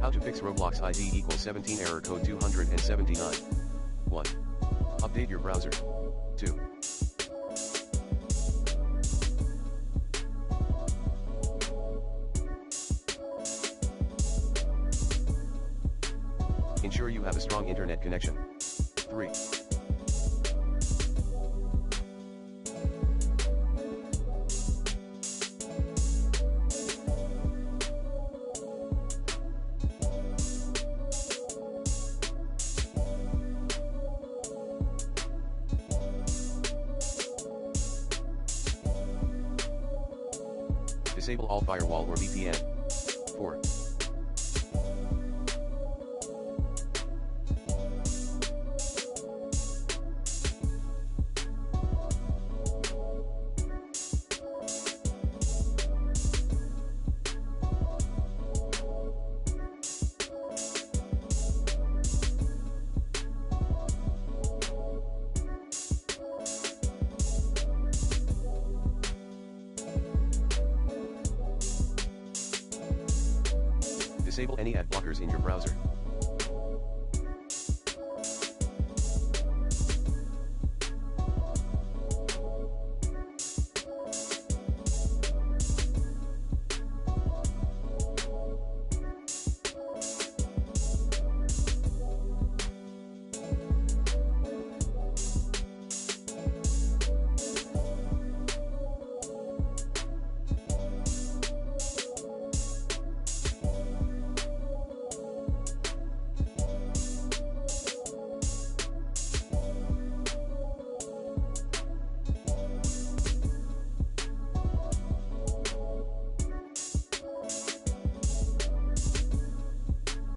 How to fix Roblox ID equals 17 error code 279. 1. Update your browser. 2. Ensure you have a strong internet connection. 3. Disable all firewall or VPN. 4. Disable any ad blockers in your browser.